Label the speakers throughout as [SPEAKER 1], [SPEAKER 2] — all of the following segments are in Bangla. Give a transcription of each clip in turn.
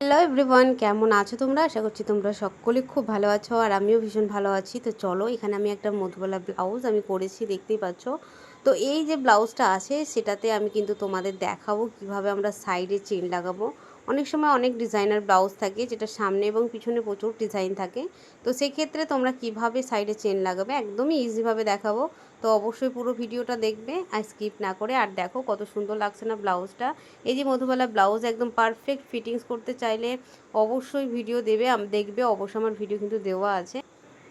[SPEAKER 1] হ্যালো এভরিওয়ান, কেমন আছো তোমরা? আশা করছি তোমরা সকলে খুব ভালো আছো আর আমিও ভীষণ ভালো আছি। তো চলো, এখানে আমি একটা মধুবালা ব্লাউজ আমি করেছি, দেখতেই পাচ্ছ। তো এই যে ব্লাউজটা আছে সেটাতে আমি কিন্তু তোমাদের দেখাবো কিভাবে আমরা সাইডে চেন লাগাবো। অনেক সময় অনেক ডিজাইনার ব্লাউজ থাকে যেটা সামনে এবং পিছনে প্রচুর ডিজাইন থাকে। তো সেক্ষেত্রে তোমরা কিভাবে সাইডে চেন লাগাবে একদমই ইজিভাবে দেখাবো। তো অবশ্যই পুরো ভিডিওটা দেখবে আর স্কিপ না করে। আর দেখো কত সুন্দর লাগছে না ব্লাউজটা। এই যে মধুবালা ব্লাউজ একদম পারফেক্ট ফিটিংস করতে চাইলে অবশ্যই ভিডিও দেখবে, অবশ্যই আমার ভিডিও কিন্তু দেওয়া আছে।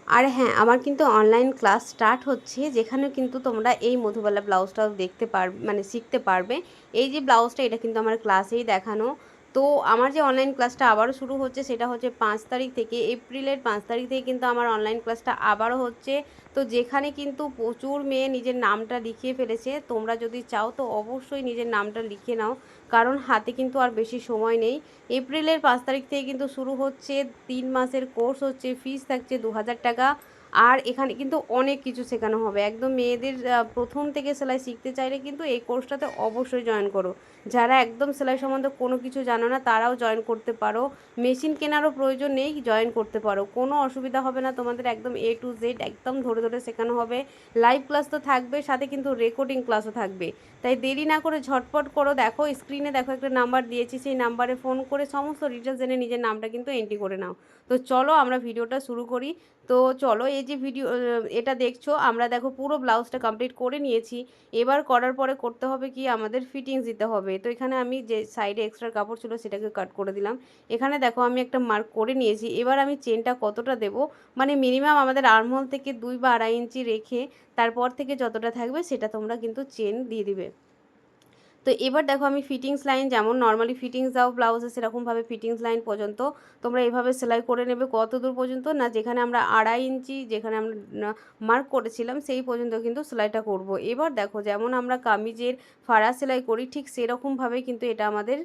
[SPEAKER 1] আর হ্যাঁ, আমার কিন্তু অনলাইন ক্লাস স্টার্ট হচ্ছে, যেখানে কিন্তু তোমরা এই মধুবালা ব্লাউজটাও দেখতে পারবে, মানে শিখতে পারবে। এই যে ব্লাউজটা, এটা কিন্তু আমার ক্লাসেই দেখানো। তো আমার যে অনলাইন ক্লাসটা আবারও শুরু হচ্ছে সেটা হচ্ছে 5 তারিখ থেকে, এপ্রিলের 5 তারিখ থেকে কিন্তু আমার অনলাইন ক্লাসটা আবারও হচ্ছে। তো যেখানে কিন্তু প্রচুর মেয়ে নিজের নামটা লিখিয়ে ফেলেছে। তোমরা যদি চাও তো অবশ্যই নিজের নামটা লিখে নাও, কারণ হাতে কিন্তু আর বেশি সময় নেই। এপ্রিলের 5 তারিখ থেকে কিন্তু শুরু হচ্ছে, 3 মাসের কোর্স হচ্ছে, ফিস থাকছে 2000 টাকা। আর এখানে কিন্তু অনেক কিছু শেখানো হবে একদম মেয়েদের। প্রথম থেকে সেলাই শিখতে চাইলে কিন্তু এই কোর্সটাতে অবশ্যই জয়েন করো। যারা একদম সেলাই সম্বন্ধে কোনো কিছু জানো না তারাও জয়েন করতে পারো। মেশিন কেনারও প্রয়োজন নেই, জয়েন করতে পারো, কোনো অসুবিধা হবে না তোমাদের। একদম A to Z একদম ধরে ধরে শেখানো হবে। লাইভ ক্লাস তো থাকবে, সাথে কিন্তু রেকর্ডিং ক্লাসও থাকবে। তাই দেরি না করে ঝটপট করো। দেখো স্ক্রিনে দেখো একটা নাম্বার দিয়েছি, সেই নাম্বারে ফোন করে সমস্ত ডিটেলস জেনে নিজের নামটা কিন্তু এন্ট্রি করে নাও। তো চলো আমরা ভিডিওটা শুরু করি। তো চলো, এই যে ভিডিও এটা দেখছো, আমরা দেখো পুরো ব্লাউজটা কমপ্লিট করে নিয়েছি। এবার করার পরে করতে হবে কি, আমাদের ফিটিংস দিতে হবে। তো এখানে আমি যে সাইডে এক্সট্রা কাপড় ছিল সেটাকে কাট করে দিলাম। এখানে দেখো আমি একটা মার্ক করে নিয়েছি। এবার আমি চেনটা কতটা দেব, মানে মিনিমাম আমাদের আর্মহোল থেকে 2 বা 2.5 ইঞ্চি রেখে তারপর থেকে যতটা থাকবে সেটা তোমরা কিন্তু চেন দিয়ে দিবে। তো এবার দেখো আমি ফিটিংস লাইন, যেমন নর্মালি ফিটিংস দাও ব্লাউজে সেরকমভাবে ফিটিংস লাইন পর্যন্ত তোমরা এইভাবে সেলাই করে নেবে। কত দূর পর্যন্ত না, যেখানে আমরা 2.5 ইঞ্চি যেখানে আমরা মার্ক করেছিলাম সেই পর্যন্ত কিন্তু সেলাইটা করব। এবার দেখো যেমন আমরা কামিজের ফাড়া সেলাই করি ঠিক সেরকমভাবে কিন্তু এটা আমাদের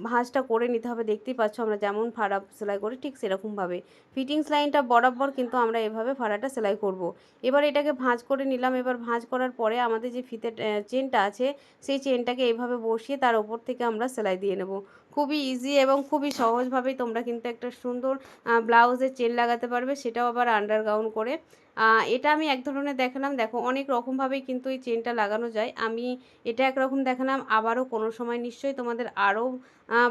[SPEAKER 1] ভাঁজটা করে নিতে হবে। দেখতেই পাচ্ছ আমরা যেমন ফাড়া সেলাই করি ঠিক সেরকমভাবে ফিটিংস লাইনটা বরাবর কিন্তু আমরা এভাবে ফাড়াটা সেলাই করব। এবার এটাকে ভাঁজ করে নিলাম। এবার ভাঁজ করার পরে আমাদের যে ফিতে চেনটা আছে সেই চেনটাকে এইভাবে বসিয়ে তার ওপর থেকে আমরা সেলাই দিয়ে নেব। খুবই ইজি এবং খুবই সহজভাবেই তোমরা কিন্তু একটা সুন্দর ব্লাউজের চেন লাগাতে পারবে, সেটাও আবার আন্ডারগ্রাউন্ড করে। এটা আমি এক ধরনের দেখালাম, দেখো অনেক রকমভাবেই কিন্তু এই চেনটা লাগানো যায়। আমি এটা একরকম দেখালাম, আবারও কোনো সময় নিশ্চয়ই তোমাদের আরও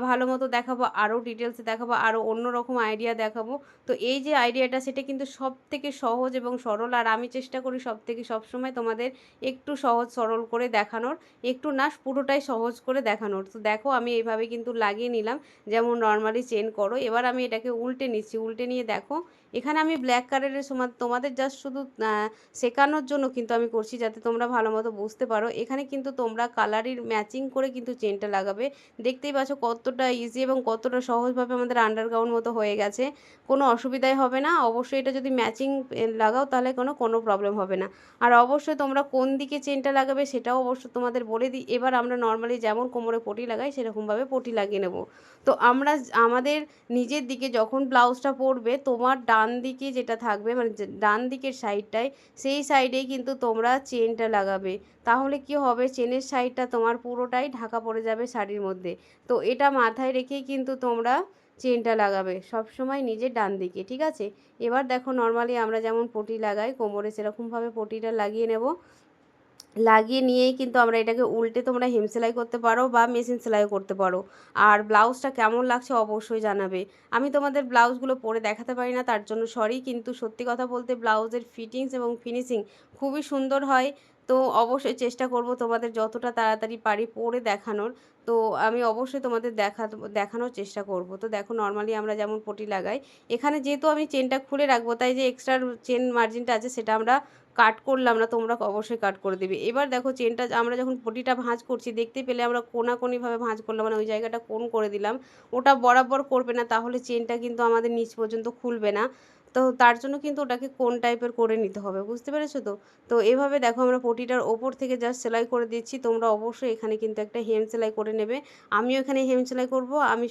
[SPEAKER 1] ভালো মতো দেখাবো, আরও ডিটেলসে দেখাবো, আরও অন্য রকম আইডিয়া দেখাবো। তো এই যে আইডিয়াটা সেটা কিন্তু সব থেকে সহজ এবং সরল, আর আমি চেষ্টা করি সব থেকে সবসময় তোমাদের একটু সহজ সরল করে দেখানোর, একটু না পুরোটাই সহজ করে দেখানোর। তো দেখো আমি এইভাবে কিন্তু লাগিয়ে নিলাম, যেমন নর্মালি চেন করো। এবার আমি এটাকে উল্টে নিচ্ছি। উল্টে নিয়ে দেখো এখানে আমি ব্ল্যাক কালারের সময় তোমাদের জাস্ট শুধু শেখানোর জন্য কিন্তু আমি করছি, যাতে তোমরা ভালো মতো বুঝতে পারো। এখানে কিন্তু তোমরা কালারের ম্যাচিং করে কিন্তু চেনটা লাগাবে। দেখতেই পাচ্ছ কতটা ইজি এবং কতটা সহজভাবে আমাদের আন্ডারগ্রাউন্ড মতো হয়ে গেছে, কোনো অসুবিধাই হবে না। অবশ্যই এটা যদি ম্যাচিং লাগাও তাহলে কোনো প্রবলেম হবে না। আর অবশ্যই তোমরা কোন দিকে চেনটা লাগাবে সেটাও অবশ্য তোমাদের বলে দিই। এবার আমরা নর্মালি যেমন কোমরে পটি লাগাই সেরকমভাবে পটি লাগিয়ে নেব। তো আমরা আমাদের নিজের দিকে যখন ব্লাউজটা পরবে, তোমার ডান দিকে যেটা থাকবে, মানে ডান দিকের সাইডটায়, সেই সাইডেই কিন্তু তোমরা চেনটা লাগাবে। তাহলে কি হবে, চেনের সাইডটা তোমার পুরোটাই ঢাকা পড়ে যাবে শাড়ির মধ্যে। তো এটা মাথায় রেখেই কিন্তু তোমরা চেনটা লাগাবে সব সময় নিজের ডান দিকে, ঠিক আছে? এবার দেখো নর্মালি আমরা যেমন পটি লাগাই কোমরে সেরকমভাবে পটিটা লাগিয়ে নেব। লাগিয়ে নিয়েই কিন্তু আমরা এটাকে উল্টে তোমরা হেম সেলাই করতে পারো বা মেশিন সেলাইও করতে পারো। আর ব্লাউজটা কেমন লাগছে অবশ্যই জানাবে। আমি তোমাদের ব্লাউজগুলো পরে দেখাতে পারি না, তার জন্য সরি, কিন্তু সত্যি কথা বলতে ব্লাউজের ফিটিংস এবং ফিনিশিং খুবই সুন্দর হয়। তো অবশ্যই চেষ্টা করব তোমাদের যতটা তাড়াতাড়ি পারি পরে দেখানোর। তো আমি অবশ্যই তোমাদের দেখানোর চেষ্টা করব। তো দেখো নর্মালি আমরা যেমন পটি লাগাই, এখানে যেহেতু আমি চেনটা খুলে রাখবো তাই যে এক্সট্রা চেন মার্জিনটা আছে সেটা আমরা কাট করলাম না, তোমরা অবশ্যই কাট করে দেবে। এবার দেখো চেনটা আমরা যখন পটিটা ভাঁজ করছি, দেখতে পেলে আমরা কোনাকোনিভাবে ভাঁজ করলাম, মানে ওই জায়গাটা কোণ করে দিলাম। ওটা বরাবর করবে না, তাহলে চেনটা কিন্তু আমাদের নিচ পর্যন্ত খুলবে না। তো তার জন্য কিন্তু ওটাকে কোণ টাইপের করে নিতে হবে, বুঝতে পেরেছো তো? তো এভাবে দেখো আমরা পটিটার ওপর থেকে জাস্ট সেলাই করে দিচ্ছি। তোমরা অবশ্যই এখানে কিন্তু একটা হেম সেলাই করে নেবে। আমিও এখানে হেম সেলাই করব। আমি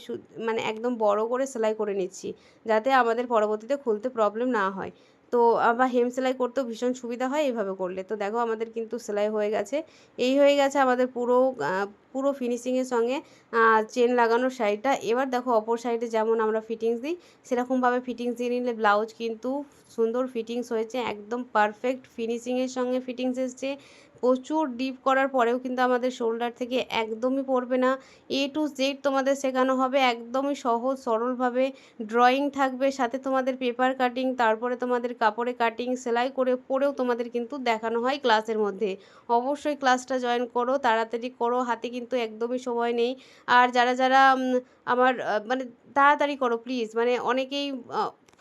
[SPEAKER 1] মানে একদম বড় করে সেলাই করে নিচ্ছি, যাতে আমাদের পরবর্তীতে খুলতে প্রবলেম না হয়। তো আবার হেম সেলাই করতেও ভীষণ সুবিধা হয় এইভাবে করলে। তো দেখো আমাদের কিন্তু সেলাই হয়ে গেছে। এই হয়ে গেছে আমাদের পুরো ফিনিশিংয়ের সঙ্গে চেন লাগানোর সাইডটা। এবার দেখো অপর সাইডে যেমন আমরা ফিটিংস দিই সেরকমভাবে ফিটিংস দিয়ে নিলে ব্লাউজ কিন্তু সুন্দর ফিটিংস হয়েছে, একদম পারফেক্ট ফিনিশিংয়ের সঙ্গে ফিটিংস এসছে। প্রচুর ডিপ করার পরেও কিন্তু আমাদের শোল্ডার থেকে একদমই পড়বে না। এ টু জেড তোমাদের শেখানো হবে একদমই সহজ সরলভাবে। ড্রয়িং থাকবে, সাথে তোমাদের পেপার কাটিং, তারপরে তোমাদের কাপড়ে কাটিং, সেলাই করে পরেও তোমাদের কিন্তু দেখানো হয় ক্লাসের মধ্যে। অবশ্যই ক্লাসটা জয়েন করো, তাড়াতাড়ি করো, হাতে কিন্তু একদমই সময় নেই। আর যারা আমার মানে তাড়াতাড়ি করো প্লিজ, মানে অনেকেই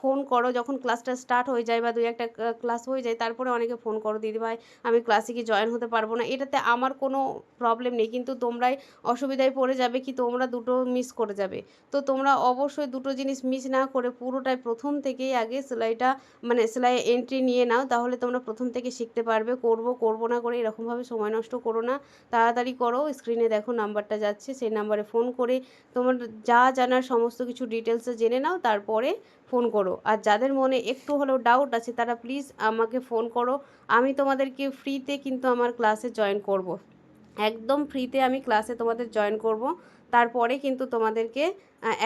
[SPEAKER 1] ফোন করো যখন ক্লাসটা স্টার্ট হয়ে যায় বা ২-১টা ক্লাস হয়ে যায়, তারপরে অনেকে ফোন করো, দিদিভাই আমি ক্লাসে কি জয়েন হতে পারবো না। এটাতে আমার কোনো প্রবলেম নেই, কিন্তু তোমরাই অসুবিধায় পড়ে যাবে কি তোমরা দুটো মিস করে যাবে। তো তোমরা অবশ্যই দুটো জিনিস মিস না করে পুরোটাই প্রথম থেকেই আগে সেলাইটা মানে সেলাইয়ে এন্ট্রি নিয়ে নাও, তাহলে তোমরা প্রথম থেকে শিখতে পারবে। করবো না করে এরকমভাবে সময় নষ্ট করো না, তাড়াতাড়ি করো। স্ক্রিনে দেখো নাম্বারটা যাচ্ছে, সেই নাম্বারে ফোন করে তোমার যা জানার সমস্ত কিছু ডিটেলসে জেনে নাও, তারপরে ফোন করো। আর যাদের মনে একটু হলেও ডাউট আছে তারা প্লিজ আমাকে ফোন করো, আমি তোমাদেরকে ফ্রিতে কিন্তু আমার ক্লাসে জয়েন করব। একদম ফ্রিতে আমি ক্লাসে তোমাদের জয়েন করব। তারপরে কিন্তু তোমাদেরকে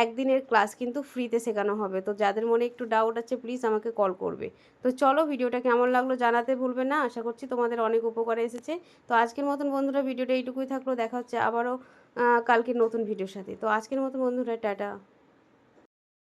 [SPEAKER 1] একদিনের ক্লাস কিন্তু ফ্রিতে শেখানো হবে। তো যাদের মনে একটু ডাউট আছে প্লিজ আমাকে কল করবে। তো চলো, ভিডিওটা কেমন লাগলো জানাতে ভুলবে না। আশা করছি তোমাদের অনেক উপকারে এসেছে। তো আজকের মতন বন্ধুরা ভিডিওটা এইটুকুই থাকলো, দেখা হচ্ছে আবারও কালকের নতুন ভিডিওর সাথে। তো আজকের মতন বন্ধুরা টাটা।